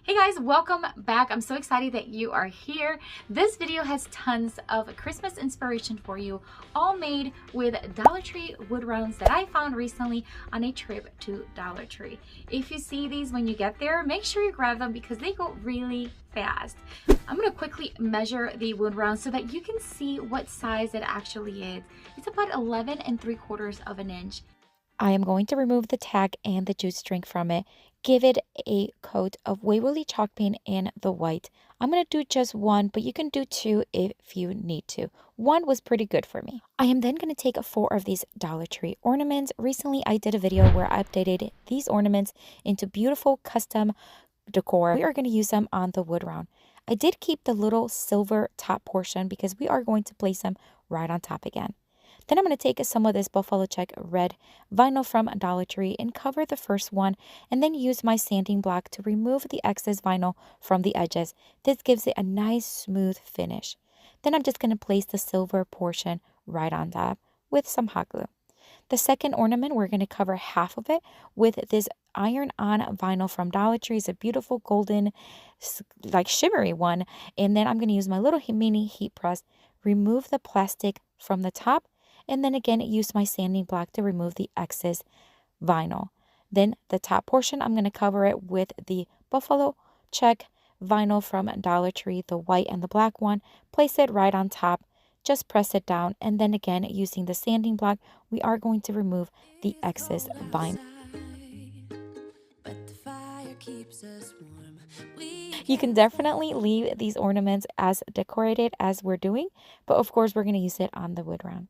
Hey guys, welcome back. I'm so excited that you are here. This video has tons of Christmas inspiration for you, all made with Dollar Tree wood rounds that I found recently on a trip to Dollar Tree. If you see these when you get there, make sure you grab them because they go really fast. I'm going to quickly measure the wood round so that you can see what size it actually is. It's about 11 3/4 of an inch. I am going to remove the tag and the juice drink from it, give it a coat of Waverly chalk paint in the white. I'm going to do just one, but you can do two if you need to. One was pretty good for me. I am then going to take 4 of these Dollar Tree ornaments. Recently, I did a video where I updated these ornaments into beautiful custom decor. We are going to use them on the wood round. I did keep the little silver top portion because we are going to place them right on top again. Then I'm going to take some of this buffalo check red vinyl from Dollar Tree and cover the first one, and then use my sanding block to remove the excess vinyl from the edges. This gives it a nice smooth finish. Then I'm just going to place the silver portion right on top with some hot glue. The second ornament, we're going to cover half of it with this iron-on vinyl from Dollar Tree. It's a beautiful golden, like shimmery one. And then I'm going to use my little mini heat press, remove the plastic from the top, and then again use my sanding block to remove the excess vinyl. Then the top portion, I'm going to cover it with the buffalo check vinyl from Dollar Tree, the white and the black one. Place it right on top, just press it down, and then again using the sanding block, we are going to remove the excess vinyl. You can definitely leave these ornaments as decorated as we're doing, but of course we're going to use it on the wood round.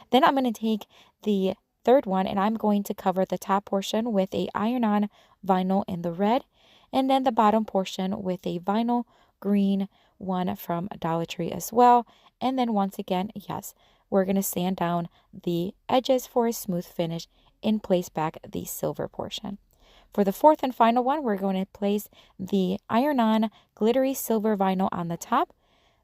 Then I'm going to take the third one and I'm going to cover the top portion with a iron-on vinyl in the red, and then the bottom portion with a vinyl green one from Dollar Tree as well. And then once again, yes, we're going to sand down the edges for a smooth finish and place back the silver portion. For the fourth and final one, we're going to place the iron-on glittery silver vinyl on the top,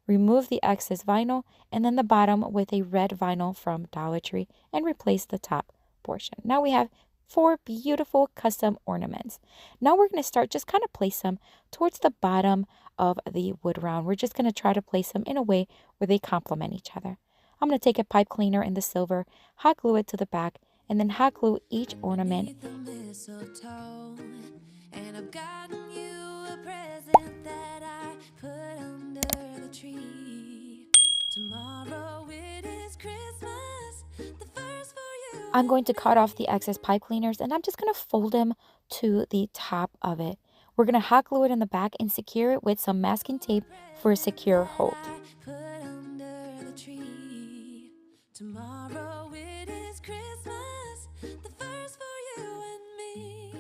remove the excess vinyl, and then the bottom with a red vinyl from Dollar Tree and replace the top portion. Now we have 4 beautiful custom ornaments. Now we're going to start just kind of place them towards the bottom of the wood round. We're just going to try to place them in a way where they complement each other. I'm going to take a pipe cleaner in the silver, hot glue it to the back, and then hot glue each ornament. And I've gotten you a present that I put under the tree. Tomorrow it is Christmas, the first for you. I'm going to cut off the excess pipe cleaners and I'm just going to fold them to the top of it. We're going to hot glue it in the back and secure it with some masking tape for a secure hold. Tomorrow it is Christmas, the first for you and me.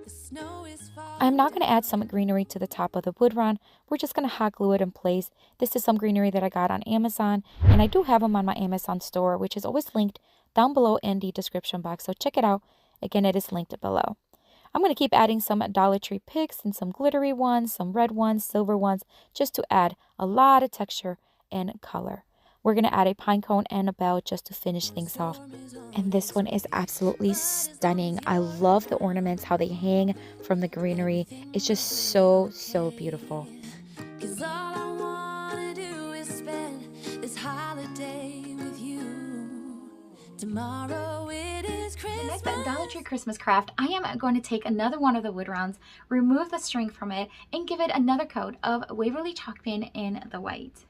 The snow is falling. I'm not going to add some greenery to the top of the wood round. We're just going to hot glue it in place. This is some greenery that I got on Amazon, and I do have them on my Amazon store, which is always linked down below in the description box, so check it out. Again, it is linked below. I'm going to keep adding some Dollar Tree picks and some glittery ones, some red ones, silver ones, just to add a lot of texture and color. We're going to add a pine cone and a bell just to finish things off. And this one is absolutely stunning. I love the ornaments, how they hang from the greenery. It's just so, so beautiful. 'Cause all I want to do is spend this holiday with you. Tomorrow it is Christmas. The next Dollar Tree Christmas craft, I am going to take another one of the wood rounds, remove the string from it, and give it another coat of Waverly chalk paint in the white.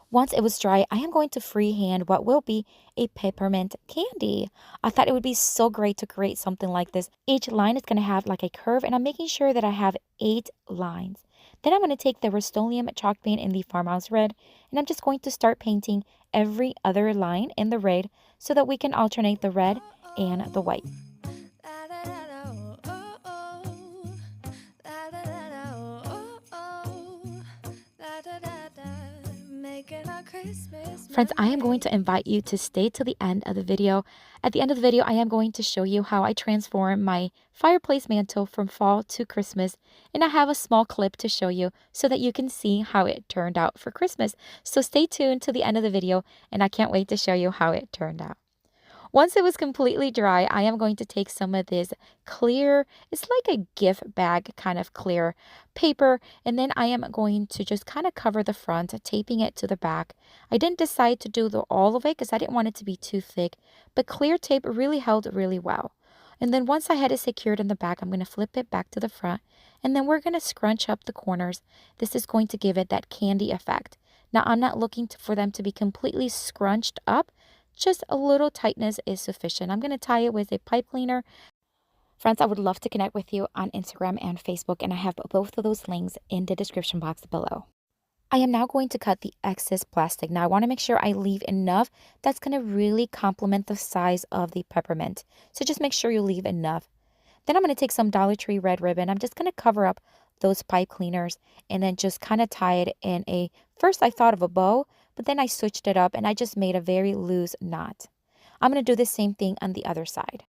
Once it was dry, I am going to freehand what will be a peppermint candy. I thought it would be so great to create something like this. Each line is going to have like a curve, and I'm making sure that I have 8 lines. Then I'm going to take the Rust-Oleum chalk paint in the Farmhouse Red, and I'm just going to start painting every other line in the red so that we can alternate the red and the white. Friends, I am going to invite you to stay to the end of the video. At the end of the video, I am going to show you how I transform my fireplace mantle from fall to Christmas. And I have a small clip to show you so that you can see how it turned out for Christmas. So stay tuned to the end of the video, and I can't wait to show you how it turned out. Once it was completely dry, I am going to take some of this clear, it's like a gift bag kind of clear paper, and then I am going to just kind of cover the front, taping it to the back. I didn't decide to do all of it because I didn't want it to be too thick, but clear tape really held really well. And then once I had it secured in the back, I'm going to flip it back to the front, and then we're going to scrunch up the corners. This is going to give it that candy effect. Now, I'm not looking for them to be completely scrunched up. Just a little tightness is sufficient. I'm going to tie it with a pipe cleaner. Friends, I would love to connect with you on Instagram and Facebook, and I have both of those links in the description box below. I am now going to cut the excess plastic. Now, I want to make sure I leave enough that's going to really complement the size of the peppermint. So just make sure you leave enough. Then I'm going to take some Dollar Tree red ribbon. I'm just going to cover up those pipe cleaners and then just kind of tie it in a, first I thought of a bow, but then I switched it up and I just made a very loose knot. I'm going to do the same thing on the other side.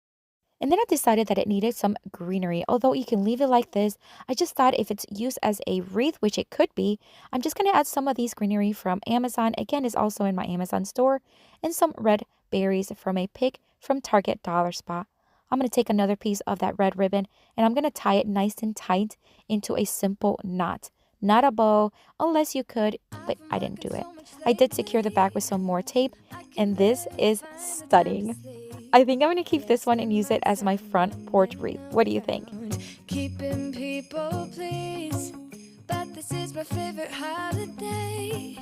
And then I decided that it needed some greenery. Although you can leave it like this, I just thought if it's used as a wreath, which it could be, I'm just going to add some of these greenery from Amazon. Again, it's also in my Amazon store. And some red berries from a pick from Target Dollar Spot. I'm going to take another piece of that red ribbon and I'm going to tie it nice and tight into a simple knot. Not a bow, unless you could, but I didn't do it. I did secure the back with some more tape, and this is stunning. I think I'm going to keep this one and use it as my front porch wreath. What do you think? Keeping people pleased, but this is my favorite holiday.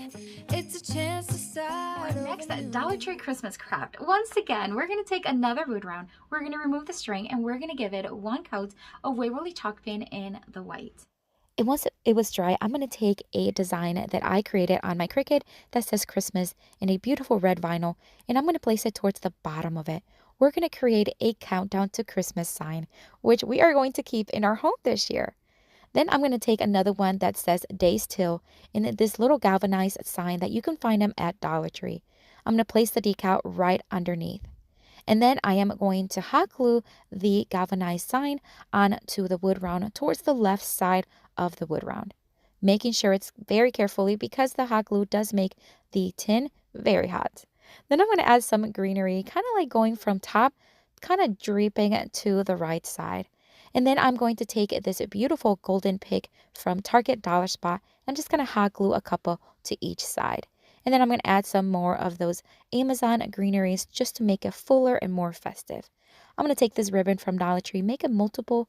It's a chance to start. Our next Dollar Tree Christmas craft. Once again, we're going to take another wood round. We're going to remove the string and we're going to give it one coat of Waverly chalk paint in the white. And once it was dry, I'm going to take a design that I created on my Cricut that says Christmas in a beautiful red vinyl, and I'm going to place it towards the bottom of it. We're going to create a countdown to Christmas sign, which we are going to keep in our home this year. Then I'm going to take another one that says Days Till in this little galvanized sign that you can find them at Dollar Tree. I'm going to place the decal right underneath. And then I am going to hot glue the galvanized sign onto the wood round towards the left side of the wood round, making sure it's very carefully because the hot glue does make the tin very hot. Then I'm going to add some greenery, kind of like going from top, kind of draping to the right side. And then I'm going to take this beautiful golden pick from Target Dollar Spot. I'm just going to hot glue a couple to each side. And then I'm going to add some more of those Amazon greeneries just to make it fuller and more festive. I'm going to take this ribbon from Dollar Tree, make a multiple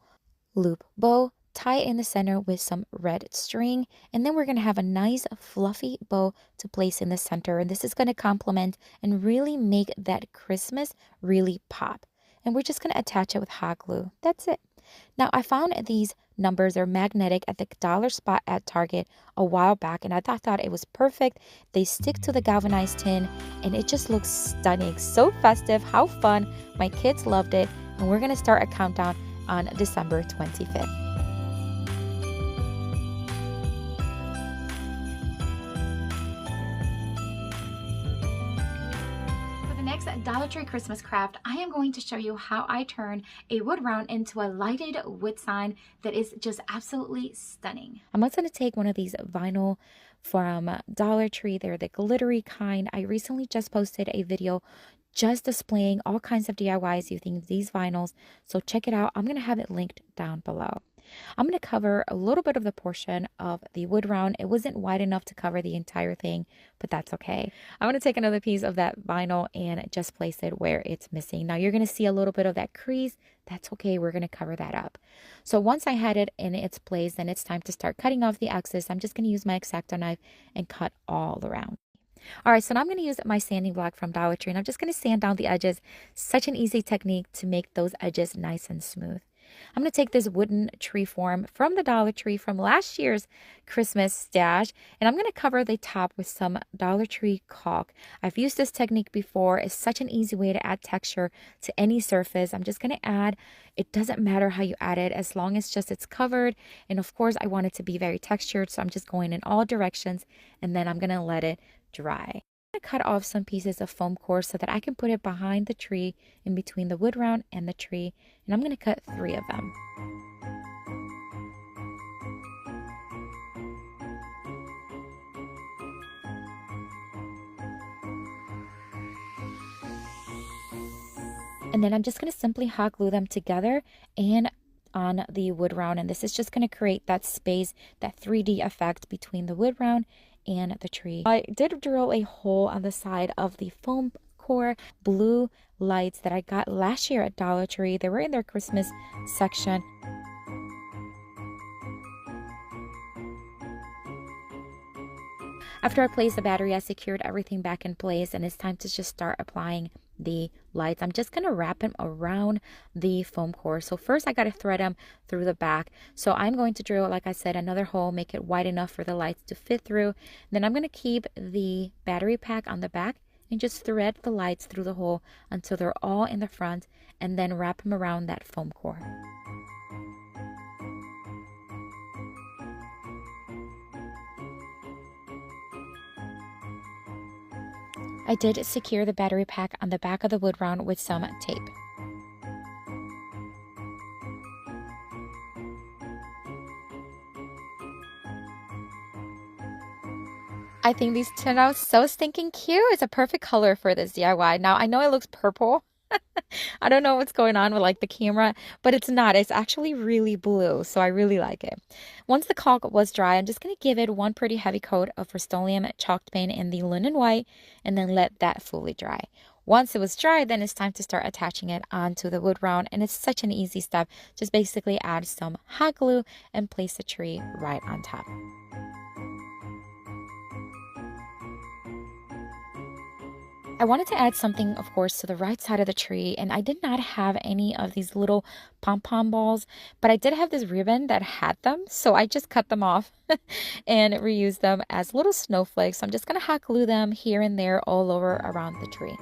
loop bow, tie it in the center with some red string, and then we're going to have a nice fluffy bow to place in the center. And this is going to complement and really make that Christmas really pop. And we're just going to attach it with hot glue. That's it. Now, I found these numbers are magnetic at the Dollar Spot at Target a while back, and I thought it was perfect. They stick to the galvanized tin, and it just looks stunning. So festive. How fun. My kids loved it, and we're going to start a countdown on December 25th. Next Dollar Tree Christmas craft, I am going to show you how I turn a wood round into a lighted wood sign that is just absolutely stunning. I'm also going to take one of these vinyl from Dollar Tree. They're the glittery kind. I recently just posted a video just displaying all kinds of DIYs using these vinyls, so check it out. I'm going to have it linked down below. I'm going to cover a little bit of the portion of the wood round. It wasn't wide enough to cover the entire thing, but that's okay. I'm going to take another piece of that vinyl and just place it where it's missing. Now you're going to see a little bit of that crease. That's okay. We're going to cover that up. So once I had it in its place, then it's time to start cutting off the excess. I'm just going to use my X-Acto knife and cut all around. All right, so now I'm going to use my sanding block from Dollar Tree, and I'm just going to sand down the edges. Such an easy technique to make those edges nice and smooth. I'm going to take this wooden tree form from the Dollar Tree from last year's Christmas stash, and I'm going to cover the top with some Dollar Tree caulk. I've used this technique before. It's such an easy way to add texture to any surface. I'm just going to add, it doesn't matter how you add it as long as just it's covered. And of course, I want it to be very textured, so I'm just going in all directions, and then I'm going to let it dry. I'm going to cut off some pieces of foam core so that I can put it behind the tree in between the wood round and the tree, and I'm going to cut 3 of them. And then I'm just going to simply hot glue them together and on the wood round. And this is just going to create that space, that 3D effect between the wood round and the tree. I did drill a hole on the side of the foam core blue lights that I got last year at Dollar Tree. They were in their Christmas section. After I placed the battery, I secured everything back in place, and it's time to just start applying the lights. I'm just going to wrap them around the foam core. So first I got to thread them through the back. So I'm going to drill, like I said, another hole, make it wide enough for the lights to fit through. Then I'm going to keep the battery pack on the back and just thread the lights through the hole until they're all in the front, and then wrap them around that foam core. I did secure the battery pack on the back of the wood round with some tape. I think these turned out so stinking cute. It's a perfect color for this DIY. Now, I know it looks purple. I don't know what's going on with like the camera, but it's not. It's actually really blue, so I really like it. Once the caulk was dry, I'm just going to give it one pretty heavy coat of Rust-Oleum chalk paint in the linen white and then let that fully dry. Once it was dry, then it's time to start attaching it onto the wood round, and it's such an easy step. Just basically add some hot glue and place the tree right on top. I wanted to add something, of course, to the right side of the tree, and I did not have any of these little pom-pom balls, but I did have this ribbon that had them, so I just cut them off and reused them as little snowflakes. So I'm just going to hot glue them here and there all over around the tree.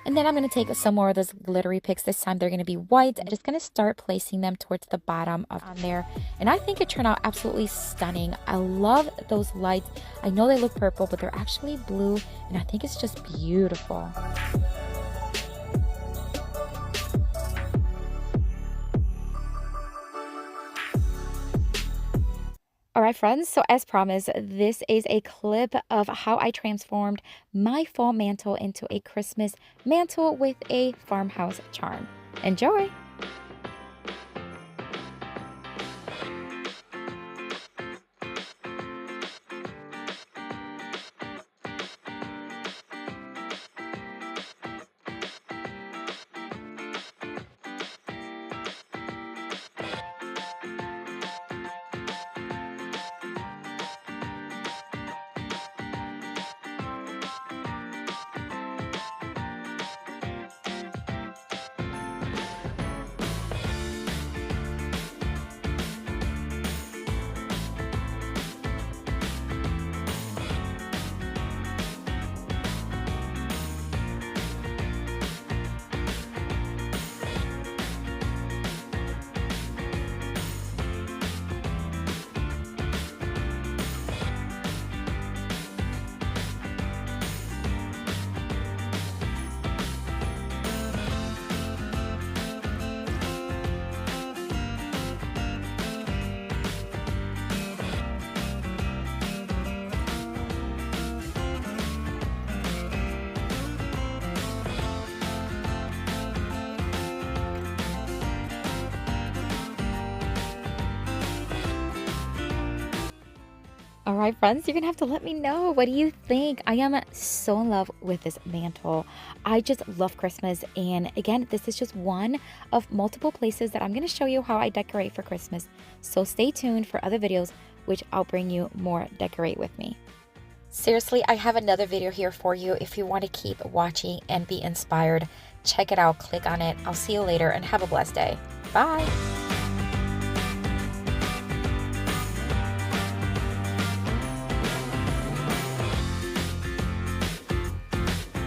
And then I'm going to take some more of those glittery picks. This time they're going to be white. I'm just going to start placing them towards the bottom of on there. And I think it turned out absolutely stunning. I love those lights. I know they look purple, but they're actually blue. And I think it's just beautiful. All right, friends, so as promised, this is a clip of how I transformed my fall mantle into a Christmas mantle with a farmhouse charm. Enjoy! All right, friends, you're gonna have to let me know. What do you think? I am so in love with this mantle. I just love Christmas. And again, this is just one of multiple places that I'm gonna show you how I decorate for Christmas. So stay tuned for other videos, which I'll bring you more decorate with me. Seriously, I have another video here for you if you want to keep watching and be inspired. Check it out, click on it. I'll see you later and have a blessed day. Bye.